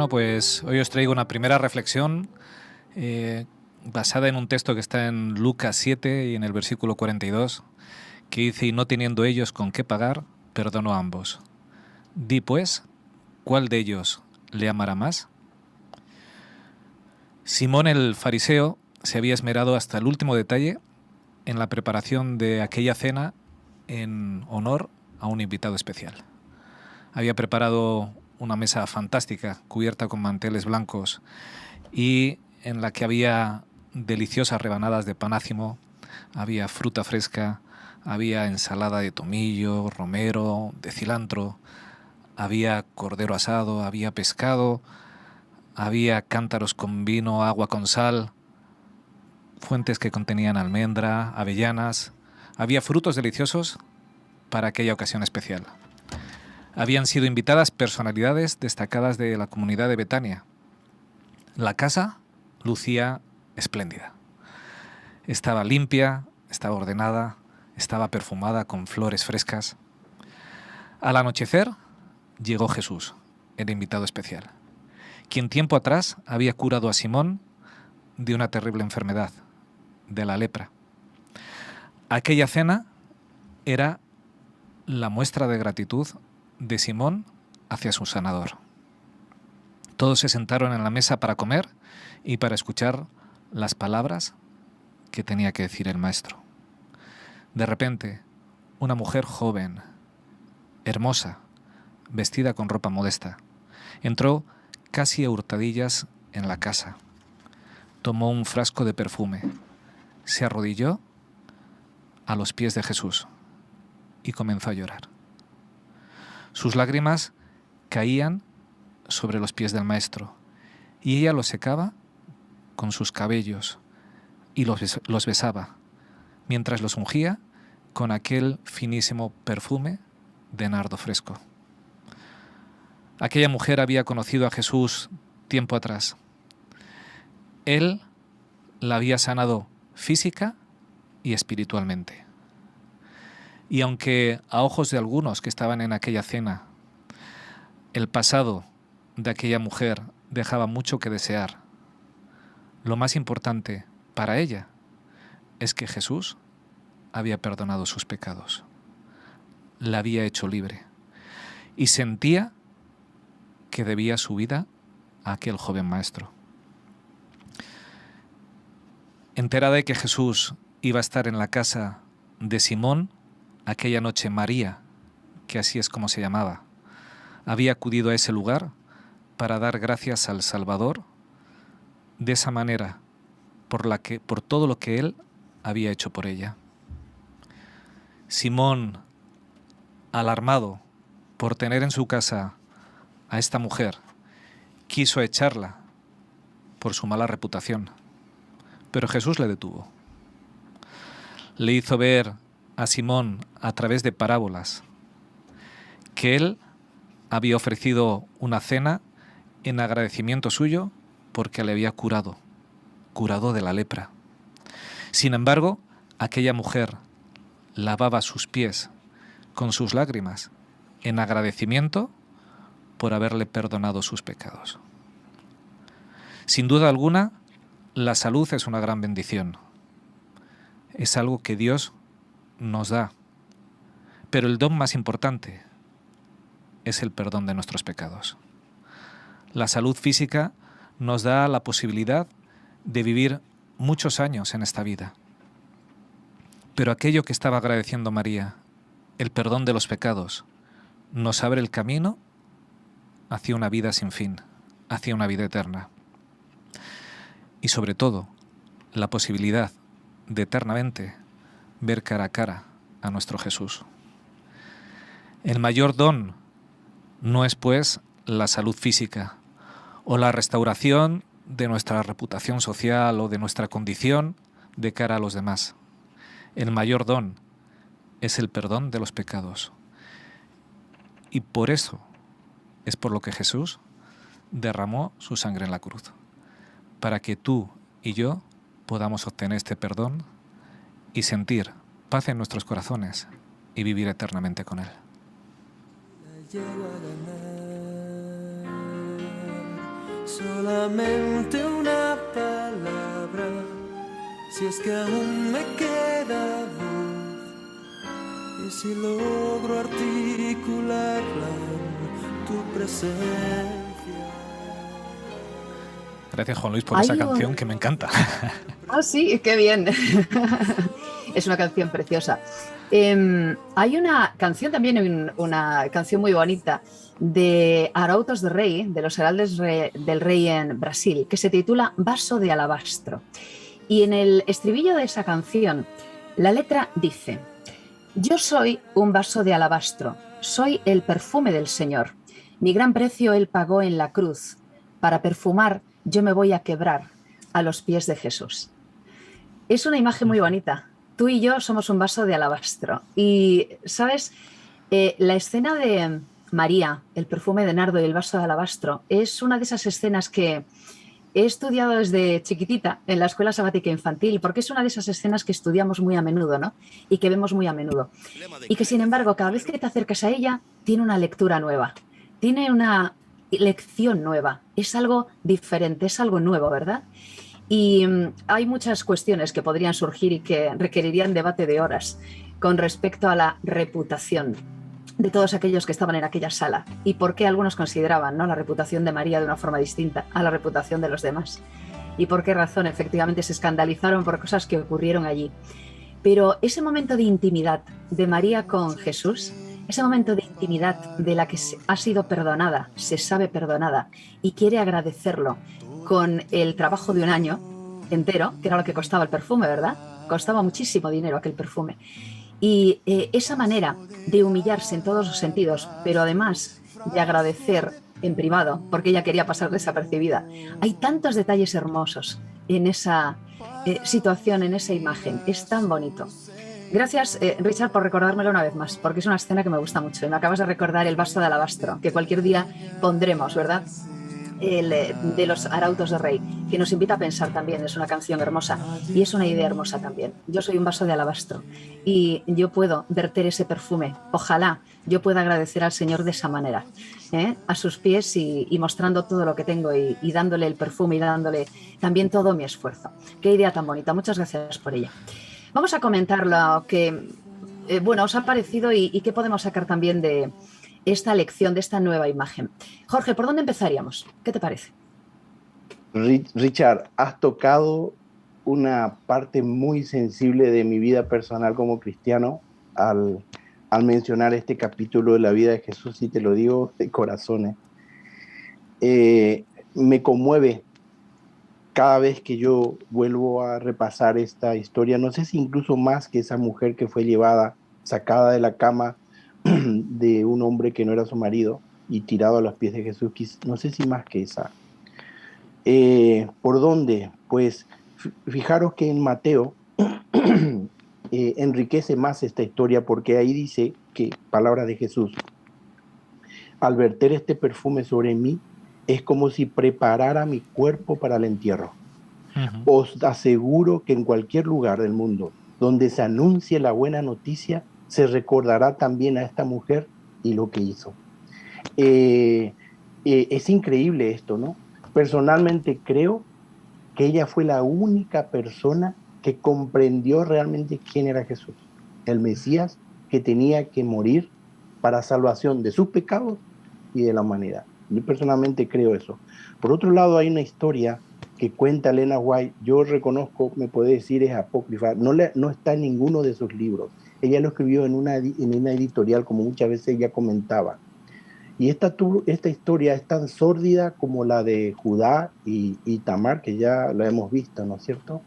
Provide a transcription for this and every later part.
Bueno, pues hoy os traigo una primera reflexión basada en un texto que está en Lucas 7 y en el versículo 42, que dice: y no teniendo ellos con qué pagar, perdonó a ambos. Di pues, ¿cuál de ellos le amará más? Simón el fariseo se había esmerado hasta el último detalle en la preparación de aquella cena en honor a un invitado especial. Había preparado una mesa fantástica, cubierta con manteles blancos, y en la que había deliciosas rebanadas de panácimo, había fruta fresca, había ensalada de tomillo, romero, de cilantro, había cordero asado, había pescado, había cántaros con vino, agua con sal, fuentes que contenían almendra, avellanas, había frutos deliciosos para aquella ocasión especial. Habían sido invitadas personalidades destacadas de la comunidad de Betania. La casa lucía espléndida. Estaba limpia, estaba ordenada, estaba perfumada con flores frescas. Al anochecer llegó Jesús, el invitado especial, quien tiempo atrás había curado a Simón de una terrible enfermedad, de la lepra. Aquella cena era la muestra de gratitud de Simón hacia su sanador. Todos se sentaron en la mesa para comer y para escuchar las palabras que tenía que decir el maestro. De repente, una mujer joven, hermosa, vestida con ropa modesta, entró casi a hurtadillas en la casa. Tomó un frasco de perfume, se arrodilló a los pies de Jesús y comenzó a llorar. Sus lágrimas caían sobre los pies del maestro y ella los secaba con sus cabellos y los besaba mientras los ungía con aquel finísimo perfume de nardo fresco. Aquella mujer había conocido a Jesús tiempo atrás. Él la había sanado física y espiritualmente. Y aunque a ojos de algunos que estaban en aquella cena, el pasado de aquella mujer dejaba mucho que desear, lo más importante para ella es que Jesús había perdonado sus pecados, la había hecho libre y sentía que debía su vida a aquel joven maestro. Enterada de que Jesús iba a estar en la casa de Simón, aquella noche María, que así es como se llamaba, había acudido a ese lugar para dar gracias al Salvador de esa manera, por todo lo que Él había hecho por ella. Simón, alarmado por tener en su casa a esta mujer, quiso echarla por su mala reputación, pero Jesús le detuvo. Le hizo ver a Simón a través de parábolas que Él había ofrecido una cena en agradecimiento suyo porque le había curado de la lepra. Sin embargo, aquella mujer lavaba sus pies con sus lágrimas en agradecimiento por haberle perdonado sus pecados. Sin duda alguna, la salud es una gran bendición. Es algo que Dios nos da. Pero el don más importante es el perdón de nuestros pecados. La salud física nos da la posibilidad de vivir muchos años en esta vida. Pero aquello que estaba agradeciendo María, el perdón de los pecados, nos abre el camino hacia una vida sin fin, hacia una vida eterna. Y sobre todo, la posibilidad de eternamente ver cara a cara a nuestro Jesús. El mayor don no es, pues, la salud física o la restauración de nuestra reputación social o de nuestra condición de cara a los demás. El mayor don es el perdón de los pecados. Y por eso es por lo que Jesús derramó su sangre en la cruz, para que tú y yo podamos obtener este perdón y sentir paz en nuestros corazones y vivir eternamente con Él. solamente una palabra, si es que aún me queda voz, y si logro articularla en tu presencia. Gracias, Juan Luis, por esa canción que me encanta. Ah, sí, qué bien. Es una canción preciosa. Hay una canción también, una canción muy bonita de Arautos do Rei, de los Heraldes del Rey en Brasil, que se titula Vaso de Alabastro. Y en el estribillo de esa canción, la letra dice: yo soy un vaso de alabastro, soy el perfume del Señor. Mi gran precio Él pagó en la cruz. Para perfumar, yo me voy a quebrar a los pies de Jesús. Es una imagen muy bonita. Tú y yo somos un vaso de alabastro. Y, ¿sabes? La escena de María, el perfume de nardo y el vaso de alabastro, es una de esas escenas que he estudiado desde chiquitita en la escuela sabática infantil, porque es una de esas escenas que estudiamos muy a menudo, ¿no? Y que vemos muy a menudo. Y que, sin embargo, cada vez que te acercas a ella, tiene una lectura nueva, tiene una lección nueva, es algo diferente, es algo nuevo, ¿verdad? Y hay muchas cuestiones que podrían surgir y que requerirían debate de horas con respecto a la reputación de todos aquellos que estaban en aquella sala y por qué algunos consideraban, ¿no?, la reputación de María de una forma distinta a la reputación de los demás y por qué razón efectivamente se escandalizaron por cosas que ocurrieron allí. Pero ese momento de intimidad de María con Jesús, ese momento de intimidad de la que ha sido perdonada, se sabe perdonada y quiere agradecerlo con el trabajo de un año entero, que era lo que costaba el perfume, ¿verdad? Costaba muchísimo dinero aquel perfume. Y esa manera de humillarse en todos los sentidos, pero además de agradecer en privado, porque ella quería pasar desapercibida. Hay tantos detalles hermosos en esa situación, en esa imagen. Es tan bonito. Gracias, Richard, por recordármelo una vez más, porque es una escena que me gusta mucho. Y me acabas de recordar el vaso de alabastro, que cualquier día pondremos, ¿verdad? De los Arautos de Rey, que nos invita a pensar también. Es una canción hermosa y es una idea hermosa también. Yo soy un vaso de alabastro y yo puedo verter ese perfume. Ojalá yo pueda agradecer al Señor de esa manera, a sus pies y mostrando todo lo que tengo y dándole el perfume y dándole también todo mi esfuerzo. Qué idea tan bonita. Muchas gracias por ella. Vamos a comentar lo que bueno, os ha parecido y qué podemos sacar también de esta lección, de esta nueva imagen. Jorge, ¿por dónde empezaríamos? ¿Qué te parece? Richard, has tocado una parte muy sensible de mi vida personal como cristiano al mencionar este capítulo de la vida de Jesús, y te lo digo de corazón. Me conmueve cada vez que yo vuelvo a repasar esta historia. No sé si incluso más que esa mujer que fue llevada, sacada de la cama de un hombre que no era su marido y tirado a los pies de Jesús, no sé si más que esa. ¿Por dónde? Pues fijaros que en Mateo enriquece más esta historia, porque ahí dice que, palabras de Jesús, al verter este perfume sobre mí, es como si preparara mi cuerpo para el entierro. Os aseguro que en cualquier lugar del mundo donde se anuncie la buena noticia, se recordará también a esta mujer y lo que hizo. Es increíble esto, ¿no? Personalmente creo que ella fue la única persona que comprendió realmente quién era Jesús, el Mesías que tenía que morir para salvación de sus pecados y de la humanidad. Yo personalmente creo eso. Por otro lado, hay una historia que cuenta Elena White. Yo reconozco, me puede decir, es apócrifa, no está en ninguno de sus libros. Ella lo escribió en una editorial, como muchas veces ella comentaba. Y esta historia es tan sórdida como la de Judá y Tamar, que ya la hemos visto, ¿no es cierto?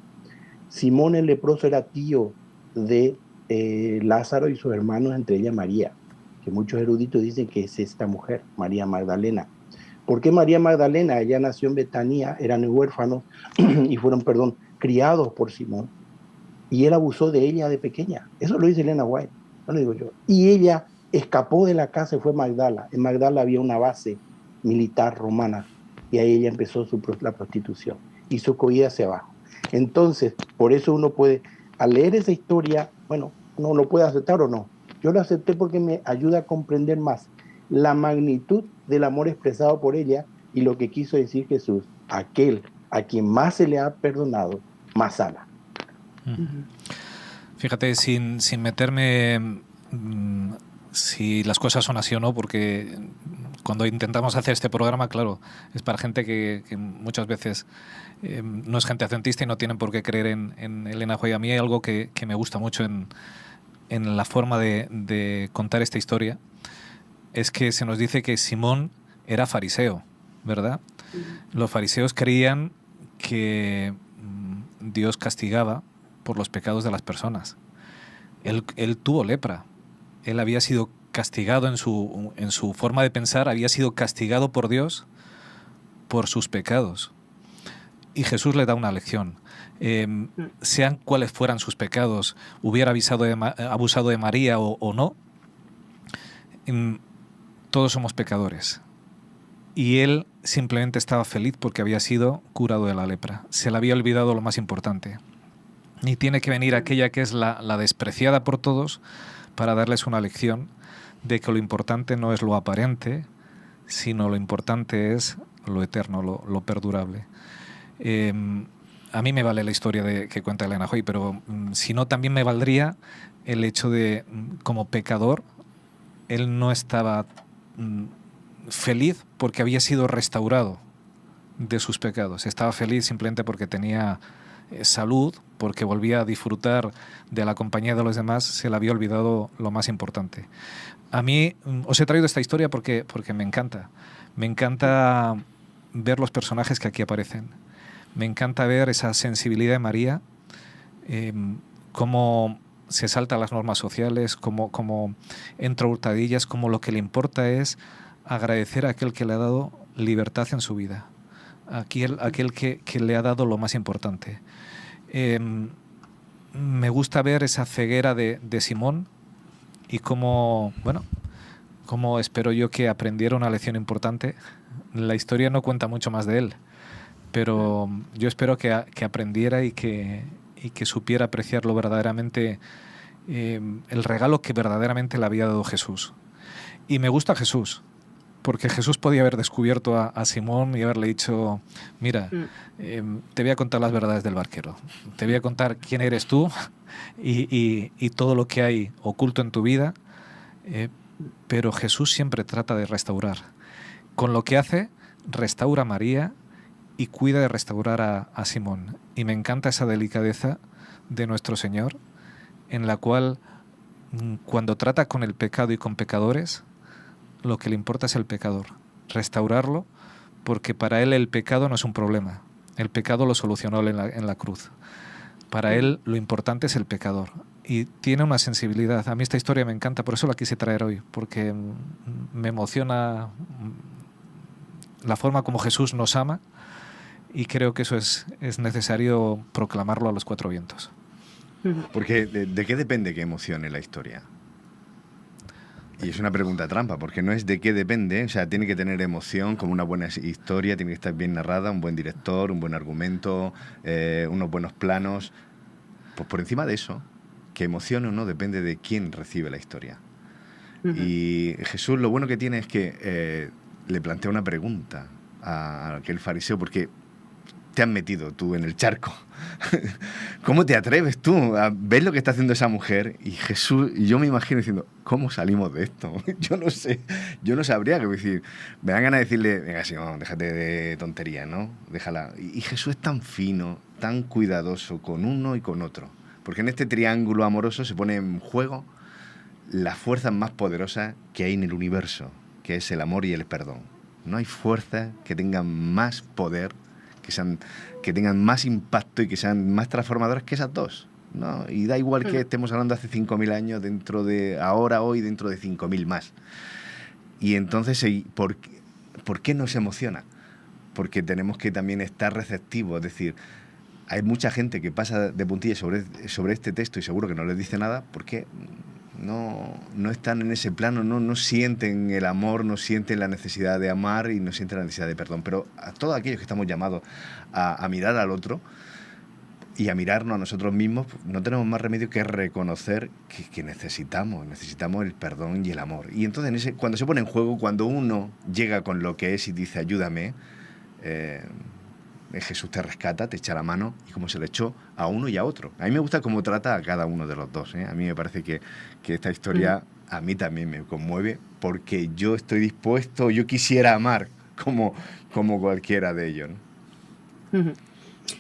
Simón el leproso era tío de Lázaro y sus hermanos, entre ellas María, que muchos eruditos dicen que es esta mujer, María Magdalena. ¿Por qué María Magdalena? Ella nació en Betania, eran huérfanos y fueron, criados por Simón. Y él abusó de ella de pequeña. Eso lo dice Elena White, no lo digo yo. Y ella escapó de la casa y fue a Magdala. En Magdala había una base militar romana y ahí ella empezó la prostitución y su corrida hacia abajo. Entonces, por eso uno puede, al leer esa historia, bueno, uno lo puede aceptar o no. Yo lo acepté porque me ayuda a comprender más la magnitud del amor expresado por ella Y lo que quiso decir Jesús, aquel a quien más se le ha perdonado, más ama. Fíjate, sin meterme si las cosas son así o no, porque cuando intentamos hacer este programa, claro, es para gente que muchas veces no es gente adventista y no tienen por qué creer en Elena White. A mí hay algo que me gusta mucho en la forma de contar esta historia, es que se nos dice que Simón era fariseo, ¿verdad? Los fariseos creían que Dios castigaba por los pecados de las personas. Él tuvo lepra. Él había sido castigado en su forma de pensar, había sido castigado por Dios por sus pecados. Y Jesús le da una lección. Sean cuales fueran sus pecados, hubiera abusado de María o no, todos somos pecadores. Y él simplemente estaba feliz porque había sido curado de la lepra. Se le había olvidado lo más importante. Y tiene que venir aquella que es la despreciada por todos para darles una lección de que lo importante no es lo aparente, sino lo importante es lo eterno, lo perdurable. A mí me vale la historia que cuenta Elena White, pero si no, también me valdría el hecho de, como pecador, él no estaba feliz porque había sido restaurado de sus pecados. Estaba feliz simplemente porque tenía salud, porque volvía a disfrutar de la compañía de los demás. Se le había olvidado lo más importante. A mí os he traído esta historia porque me encanta. Me encanta ver los personajes que aquí aparecen. Me encanta ver esa sensibilidad de María, cómo se salta las normas sociales, cómo entra a hurtadillas, cómo lo que le importa es agradecer a aquel que le ha dado libertad en su vida, aquel que le ha dado lo más importante. Me gusta ver esa ceguera de Simón y cómo espero yo que aprendiera una lección importante. La historia no cuenta mucho más de él, pero yo espero que aprendiera y que supiera apreciarlo verdaderamente, el regalo que verdaderamente le había dado Jesús. Y me gusta Jesús, porque Jesús podía haber descubierto a Simón y haberle dicho, mira, te voy a contar las verdades del barquero, te voy a contar quién eres tú y todo lo que hay oculto en tu vida, pero Jesús siempre trata de restaurar. Con lo que hace, restaura a María y cuida de restaurar a Simón. Y me encanta esa delicadeza de nuestro Señor, en la cual, cuando trata con el pecado y con pecadores, lo que le importa es el pecador, restaurarlo, porque para él el pecado no es un problema. El pecado lo solucionó en la cruz. Para él lo importante es el pecador. Y tiene una sensibilidad. A mí esta historia me encanta, por eso la quise traer hoy, porque me emociona la forma como Jesús nos ama, y creo que eso es necesario proclamarlo a los cuatro vientos. Porque ¿de qué depende que emocione la historia? Y es una pregunta trampa, porque no es de qué depende, o sea, tiene que tener emoción, como una buena historia, tiene que estar bien narrada, un buen director, un buen argumento, unos buenos planos. Pues por encima de eso, que emocione o no depende de quién recibe la historia. Y Jesús lo bueno que tiene es que le plantea una pregunta a aquel fariseo, porque te has metido tú en el charco. ¿Cómo te atreves tú a ver lo que está haciendo esa mujer? Y Jesús, y yo me imagino diciendo, ¿cómo salimos de esto? Yo no sé, yo no sabría qué decir. Me dan ganas de decirle, venga, Simón, déjate de tontería, ¿no? Déjala. Y Jesús es tan fino, tan cuidadoso con uno y con otro. Porque en este triángulo amoroso se pone en juego las fuerzas más poderosas que hay en el universo, que es el amor y el perdón. No hay fuerzas que tengan más poder, que tengan más impacto y que sean más transformadoras que esas dos, ¿no? Y da igual que estemos hablando hace 5.000 años, hoy, dentro de 5.000 más. Y entonces, ¿por qué nos emociona? Porque tenemos que también estar receptivos, es decir, hay mucha gente que pasa de puntillas sobre este texto y seguro que no les dice nada porque no están en ese plano, no sienten el amor, no sienten la necesidad de amar y no sienten la necesidad de perdón. Pero a todos aquellos que estamos llamados a mirar al otro, y a mirarnos a nosotros mismos, pues, no tenemos más remedio que reconocer que necesitamos el perdón y el amor. Y entonces cuando se pone en juego, cuando uno llega con lo que es y dice ayúdame, Jesús te rescata, te echa la mano, y como se le echó a uno y a otro. A mí me gusta cómo trata a cada uno de los dos, ¿eh? A mí me parece que esta historia a mí también me conmueve, porque yo estoy dispuesto, yo quisiera amar como cualquiera de ellos, ¿no?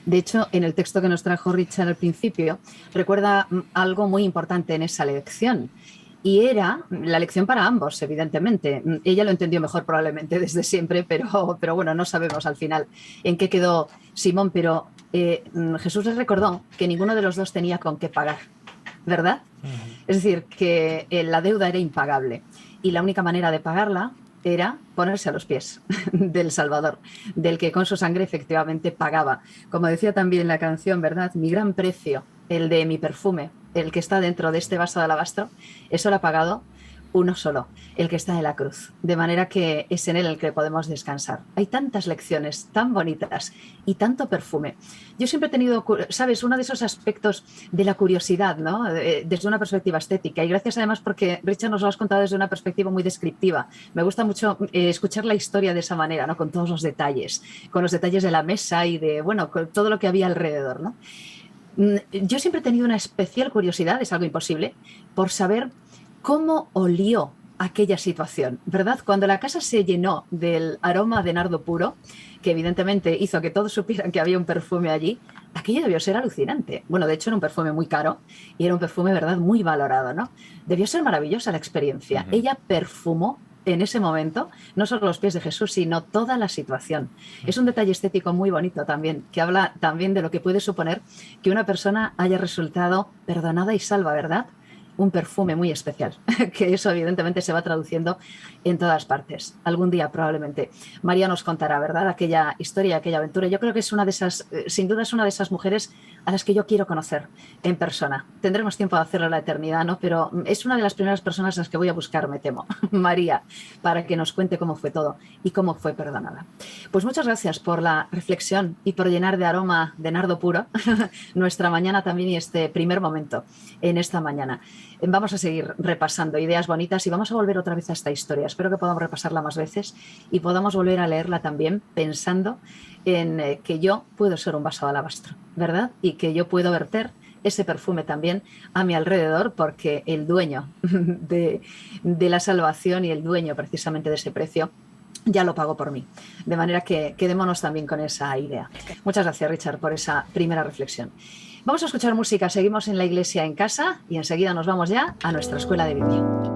De hecho, en el texto que nos trajo Richard al principio, recuerda algo muy importante en esa lección. Y era la lección para ambos, evidentemente. Ella lo entendió mejor probablemente desde siempre, pero bueno, no sabemos al final en qué quedó Simón. Pero Jesús les recordó que ninguno de los dos tenía con qué pagar, ¿verdad? Es decir, que la deuda era impagable y la única manera de pagarla era ponerse a los pies del Salvador, del que con su sangre efectivamente pagaba. Como decía también la canción, ¿verdad? Mi gran precio, el de mi perfume, el que está dentro de este vaso de alabastro, eso lo ha pagado uno solo, el que está en la cruz. De manera que es en él el que podemos descansar. Hay tantas lecciones tan bonitas y tanto perfume. Yo siempre he tenido, ¿sabes?, uno de esos aspectos de la curiosidad, ¿no? Desde una perspectiva estética. Y gracias además porque Richard nos lo has contado desde una perspectiva muy descriptiva. Me gusta mucho escuchar la historia de esa manera, ¿no? Con todos los detalles de la mesa y de, bueno, con todo lo que había alrededor, ¿no? Yo siempre he tenido una especial curiosidad, es algo imposible, por saber cómo olió aquella situación, ¿verdad? Cuando la casa se llenó del aroma de nardo puro, que evidentemente hizo que todos supieran que había un perfume allí, aquello debió ser alucinante. Bueno, de hecho era un perfume muy caro y era un perfume, ¿verdad?, muy valorado, ¿no? Debió ser maravillosa la experiencia. Ella perfumó en ese momento no solo los pies de Jesús, sino toda la situación. Es un detalle estético muy bonito también, que habla también de lo que puede suponer que una persona haya resultado perdonada y salva, ¿verdad? Un perfume muy especial, que eso evidentemente se va traduciendo en todas partes. Algún día probablemente María nos contará, ¿verdad?, aquella historia, aquella aventura. Yo creo que es una de esas, sin duda es una de esas mujeres a las que yo quiero conocer en persona. Tendremos tiempo de hacerlo en la eternidad, ¿no? Pero es una de las primeras personas a las que voy a buscar, me temo, María, para que nos cuente cómo fue todo y cómo fue perdonada. Pues muchas gracias por la reflexión y por llenar de aroma de nardo puro nuestra mañana también y este primer momento en esta mañana. Vamos a seguir repasando ideas bonitas y vamos a volver otra vez a esta historia. Espero que podamos repasarla más veces y podamos volver a leerla también pensando en que yo puedo ser un vaso de alabastro, ¿verdad? Y que yo puedo verter ese perfume también a mi alrededor porque el dueño de la salvación y el dueño precisamente de ese precio ya lo pagó por mí. De manera que quedémonos también con esa idea. Muchas gracias, Richard, por esa primera reflexión. Vamos a escuchar música, seguimos en la Iglesia en Casa y enseguida nos vamos ya a nuestra escuela de Biblia.